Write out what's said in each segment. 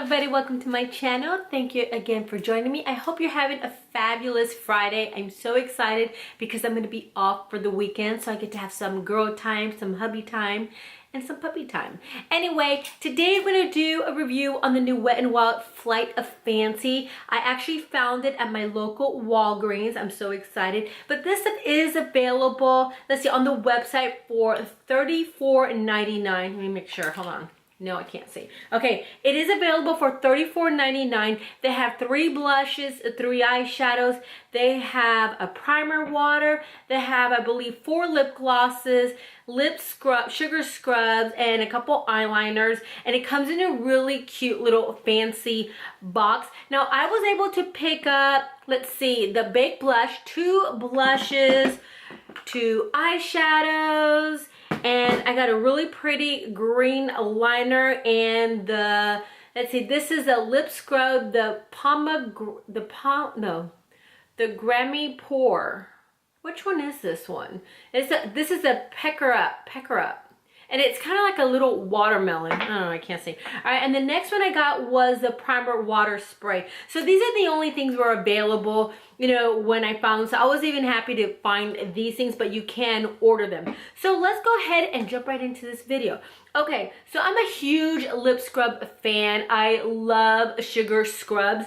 everybody, welcome to my channel. Thank you again for joining me. I hope you're having a fabulous Friday. I'm so excited because I'm going to be off for the weekend, so I get to have some girl time, some hubby time, and some puppy time. Anyway, today I'm going to do a review on the new Wet n Wild Flight of Fancy. I actually found it at my local Walgreens. I'm so excited. But this stuff is available, let's see, on the website for $34.99. Let me make sure, hold on. No, I can't see. Okay, it is available for $34.99. They have 3 blushes, 3 eyeshadows. They have a primer water. They have, I believe, 4 lip glosses, lip scrub, sugar scrubs, and a couple eyeliners. And it comes in a really cute little fancy box. Now, I was able to pick up, let's see, the Baked Blush, 2 blushes, 2 eyeshadows, and I got a really pretty green liner and the, let's see, this is a lip scrub, the Grammy Pour. Which one is this one? This is a pecker up. And it's kind of like a little watermelon. I don't know, I can't see. All right, and the next one I got was the primer water spray. So these are the only things that were available, you know, when I found them. So I was even happy to find these things, but you can order them. So let's go ahead and jump right into this video. Okay, so I'm a huge lip scrub fan. I love sugar scrubs.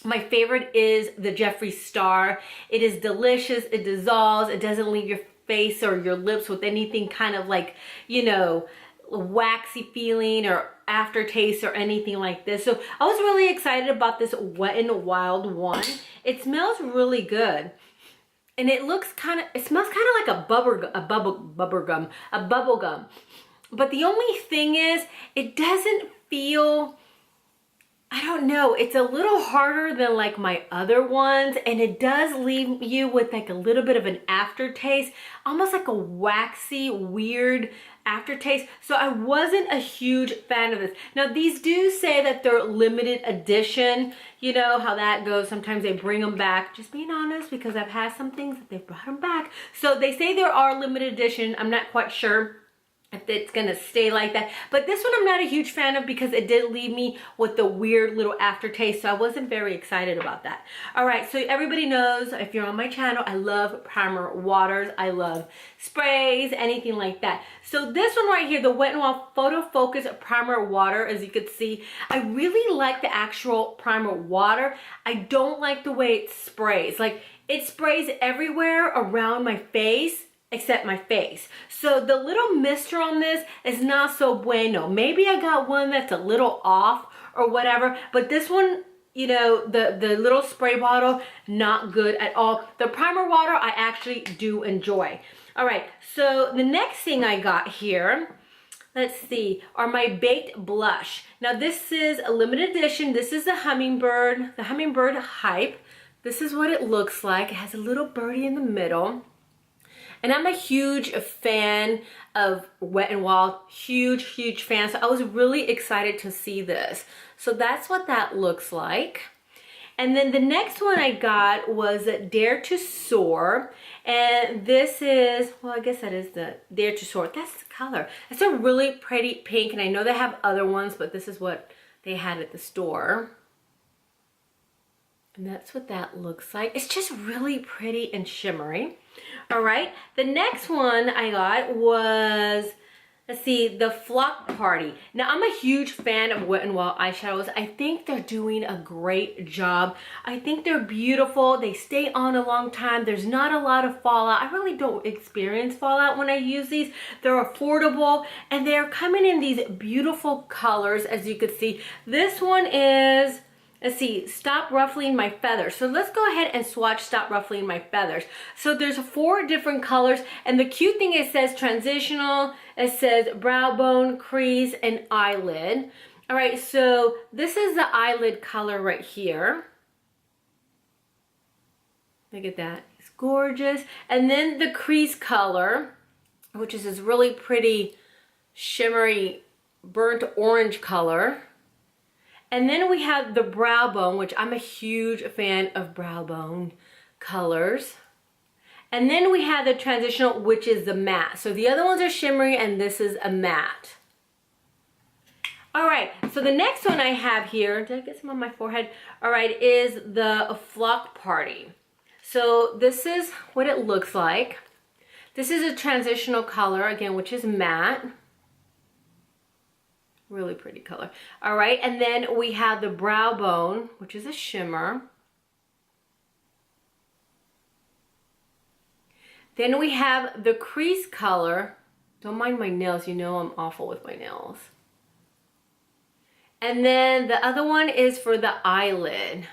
My favorite is the Jeffree Star. It is delicious, it dissolves, it doesn't leave your face or your lips with anything kind of like, you know, waxy feeling or aftertaste or anything like this. So I was really excited about this Wet n Wild one. It smells really good. And it looks kind of, it smells kind of like a bubble gum. But the only thing is, it doesn't feel, I don't know, it's a little harder than like my other ones, and it does leave you with like a little bit of an aftertaste, almost like a waxy, weird aftertaste. So I wasn't a huge fan of this. Now these do say that they're limited edition. You know how that goes. Sometimes they bring them back. Just being honest, because I've had some things that they've brought them back. So they say there are limited edition. I'm not quite sure if it's gonna stay like that, but this one I'm not a huge fan of because it did leave me with the weird little aftertaste, so I wasn't very excited about that. All right, so everybody knows, if you're on my channel, I love primer waters, I love sprays, anything like that. So this one right here, the Wet n Wild Photo Focus Primer Water, as you can see, I really like the actual primer water. I don't like the way it sprays. Like, it sprays everywhere around my face except my face. So the little mister on this is not so bueno. Maybe I got one that's a little off or whatever, but this one, you know, the little spray bottle, not good at all. The primer water I actually do enjoy. All right, so the next thing I got here, let's see, are my Baked Blush. Now this is a limited edition. This is the Hummingbird Hype. This is what it looks like. It has a little birdie in the middle. And I'm a huge fan of Wet n Wild, huge fan. So I was really excited to see this. So that's what that looks like. And then the next one I got was Dare to Soar. And this is, well, I guess that is the Dare to Soar. That's the color. It's a really pretty pink. And I know they have other ones, but this is what they had at the store. And that's what that looks like. It's just really pretty and shimmery. All right, the next one I got was, let's see, the Flock Party. Now, I'm a huge fan of Wet n Wild eyeshadows. I think they're doing a great job. I think they're beautiful. They stay on a long time. There's not a lot of fallout. I really don't experience fallout when I use these. They're affordable, and they're coming in these beautiful colors, as you can see. This one is, let's see, Stop Ruffling My Feathers. So let's go ahead and swatch Stop Ruffling My Feathers. So there's 4 different colors, and the cute thing, it says transitional, it says brow bone, crease, and eyelid. All right, so this is the eyelid color right here. Look at that, it's gorgeous. And then the crease color, which is this really pretty shimmery burnt orange color. And then we have the brow bone, which I'm a huge fan of brow bone colors. And then we have the transitional, which is the matte. So the other ones are shimmery and this is a matte. All right, so the next one I have here, did I get some on my forehead? All right, is the Flock Party. So this is what it looks like. This is a transitional color, again, which is matte. Really pretty color. All right, and then we have the Brow Bone, which is a shimmer. Then we have the crease color. Don't mind my nails, you know I'm awful with my nails. And then the other one is for the eyelid.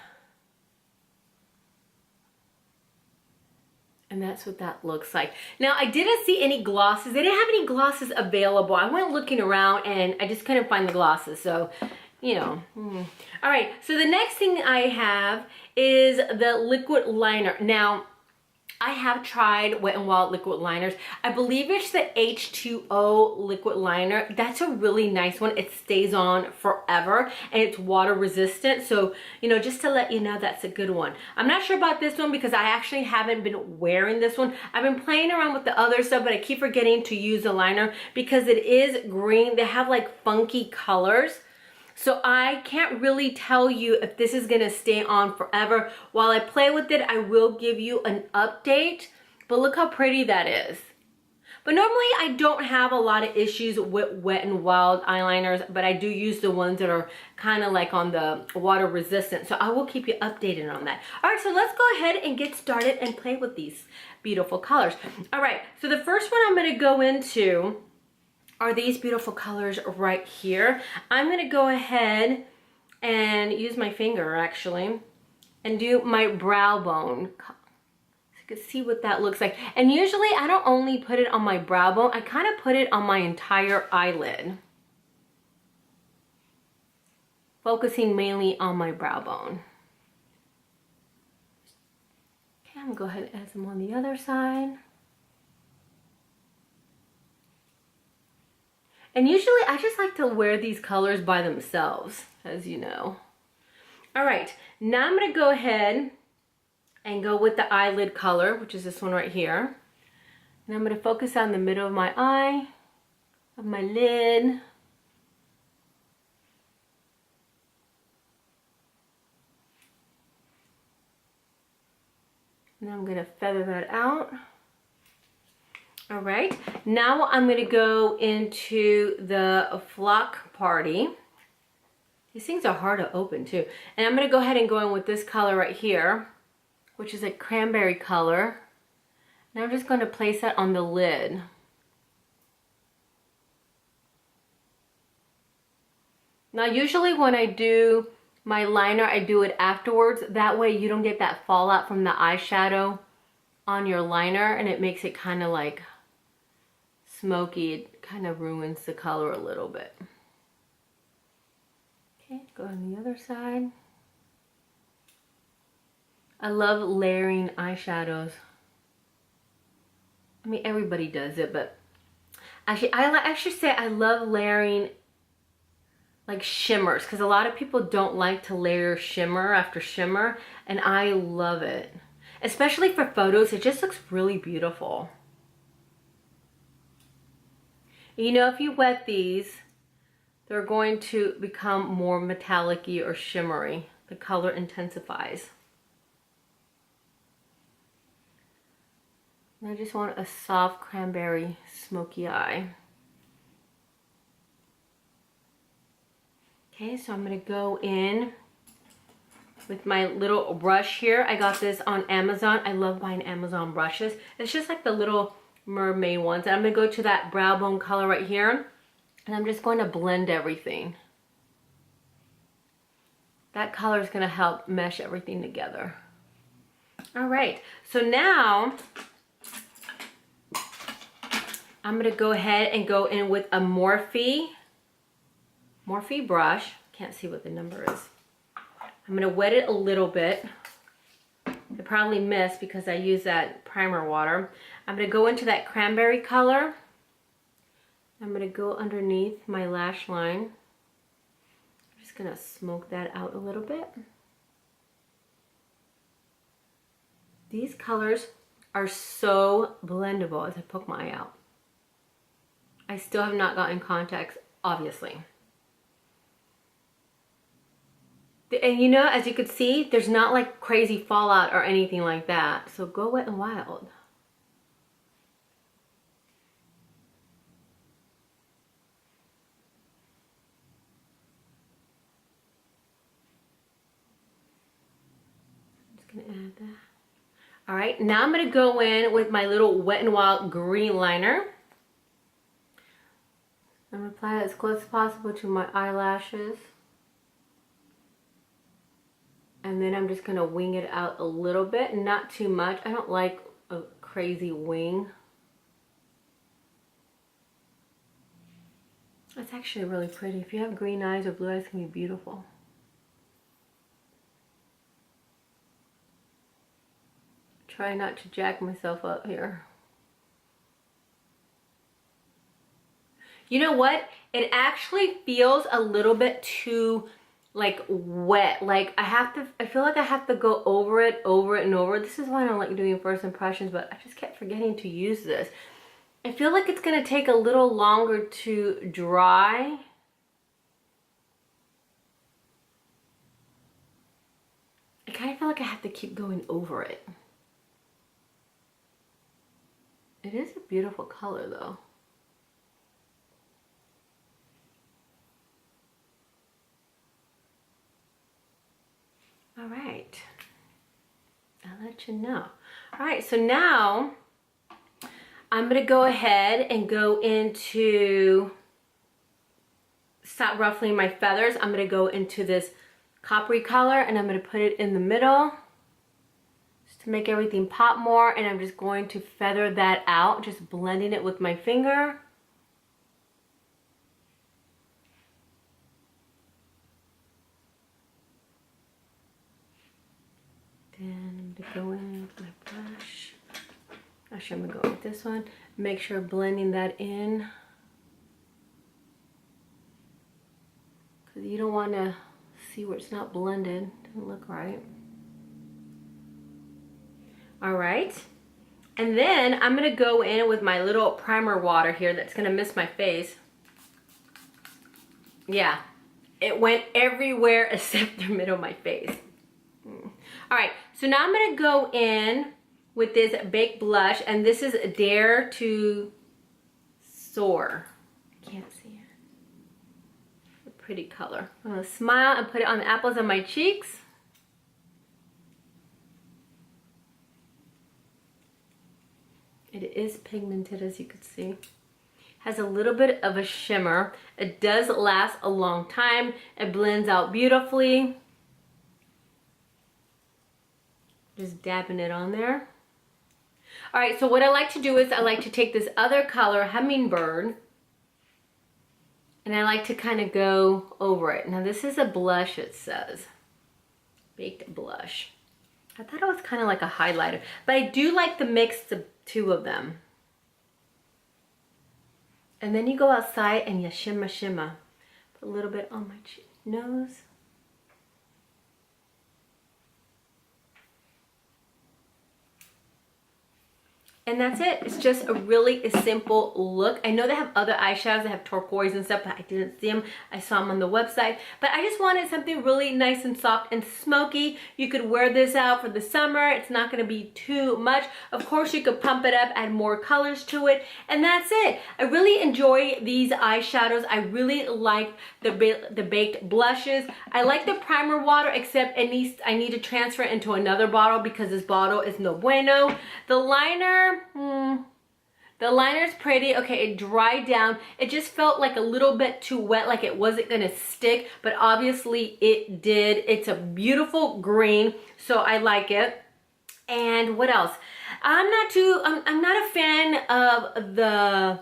And that's what that looks like. Now, I didn't see any glosses. They didn't have any glosses available. I went looking around and I just couldn't find the glosses. So, you know. All right, so the next thing I have is the liquid liner. Now, I have tried Wet n Wild liquid liners. I believe it's the H2O liquid liner. That's a really nice one. It stays on forever and it's water resistant. So, you know, just to let you know, that's a good one. I'm not sure about this one because I actually haven't been wearing this one. I've been playing around with the other stuff, but I keep forgetting to use the liner because it is green. They have like funky colors. So I can't really tell you if this is gonna stay on forever. While I play with it, I will give you an update, but look how pretty that is. But normally I don't have a lot of issues with Wet n Wild eyeliners, but I do use the ones that are kind of like on the water resistant. So I will keep you updated on that. All right, so let's go ahead and get started and play with these beautiful colors. All right, so the first one I'm gonna go into are these beautiful colors right here. I'm gonna go ahead and use my finger actually and do my brow bone. So you can see what that looks like. And usually I don't only put it on my brow bone, I kind of put it on my entire eyelid. Focusing mainly on my brow bone. Okay, I'm gonna go ahead and add some on the other side. And usually I just like to wear these colors by themselves, as you know. All right, now I'm gonna go ahead and go with the eyelid color, which is this one right here. And I'm gonna focus on the middle of my eye, of my lid. And I'm gonna feather that out. All right, now I'm gonna go into the Flock Party. These things are hard to open too. And I'm gonna go ahead and go in with this color right here, which is a cranberry color. And I'm just gonna place that on the lid. Now, usually when I do my liner, I do it afterwards. That way you don't get that fallout from the eyeshadow on your liner and it makes it kind of like smoky. It kind of ruins the color a little bit. Okay, go on the other side. I love layering eyeshadows. I mean, everybody does it, but actually, I should say I love layering like shimmers because a lot of people don't like to layer shimmer after shimmer, and I love it. Especially for photos, it just looks really beautiful. You know, if you wet these, they're going to become more metallic-y or shimmery. The color intensifies. And I just want a soft cranberry smoky eye. Okay, so I'm gonna go in with my little brush here. I got this on Amazon. I love buying Amazon brushes. It's just like the little mermaid ones. And I'm gonna go to that brow bone color right here. And I'm just going to blend everything. That color is gonna help mesh everything together. All right, so now I'm gonna go ahead and go in with a Morphe brush. Can't see what the number is. I'm gonna wet it a little bit. I probably missed because I used that primer water. I'm gonna go into that cranberry color. I'm gonna go underneath my lash line. I'm just gonna smoke that out a little bit. These colors are so blendable as I poke my eye out. I still have not gotten contacts, obviously. And you know, as you could see, there's not like crazy fallout or anything like that. So go Wet n Wild. I'm just gonna add that. All right, now I'm gonna go in with my little Wet n Wild green liner. I'm gonna apply it as close as possible to my eyelashes. And then I'm just gonna wing it out a little bit, not too much. I don't like a crazy wing. That's actually really pretty. If you have green eyes or blue eyes, it can be beautiful. Try not to jack myself up here. You know what? It actually feels a little bit too like wet. Like I feel like I have to go over it and over. This is why I don't like doing first impressions, but I just kept forgetting to use this. I feel like it's gonna take a little longer to dry. I kind of feel like I have to keep going over it. It is a beautiful color though. All right, I'll let you know. All right, so now I'm gonna go ahead and go into, stop ruffling my feathers. I'm gonna go into this coppery color and I'm gonna put it in the middle just to make everything pop more, and I'm just going to feather that out, just blending it with my finger. Then I'm gonna go in with my brush. Actually, I'm gonna go with this one. Make sure blending that in, because you don't want to see where it's not blended. Doesn't look right. All right, and then I'm gonna go in with my little primer water here that's gonna mist my face. Yeah, it went everywhere except the middle of my face. All right, so now I'm gonna go in with this baked blush, and this is Dare to Soar. I can't see it. A pretty color. I'm gonna smile and put it on the apples of my cheeks. It is pigmented, as you can see. Has a little bit of a shimmer. It does last a long time. It blends out beautifully. Just dabbing it on there. All right, so what I like to do is I like to take this other color, Hummingbird, and I like to kind of go over it. Now this is a blush, it says. Baked blush. I thought it was kind of like a highlighter, but I do like to mix the two of them. And then you go outside and you shimmer, shimmer. Put a little bit on my nose. And that's it. It's just a really simple look. I know they have other eyeshadows that have turquoise and stuff, but I didn't see them. I saw them on the website. But I just wanted something really nice and soft and smoky. You could wear this out for the summer. It's not going to be too much. Of course, you could pump it up, add more colors to it. And that's it. I really enjoy these eyeshadows. I really like the baked blushes. I like the primer water, except I need to transfer it into another bottle because this bottle is no bueno. The liner, the liner's pretty. Okay, it dried down. It just felt like a little bit too wet, like it wasn't gonna stick, but obviously it did. It's a beautiful green, so I like it. And what else? I'm not a fan of the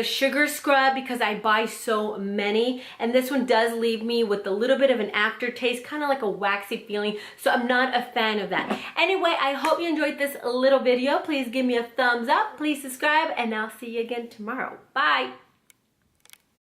sugar scrub because I buy so many, and this one does leave me with a little bit of an aftertaste, kind of like a waxy feeling, so I'm not a fan of that. Anyway, I hope you enjoyed this little video. Please give me a thumbs up, please subscribe, and I'll see you again tomorrow. Bye.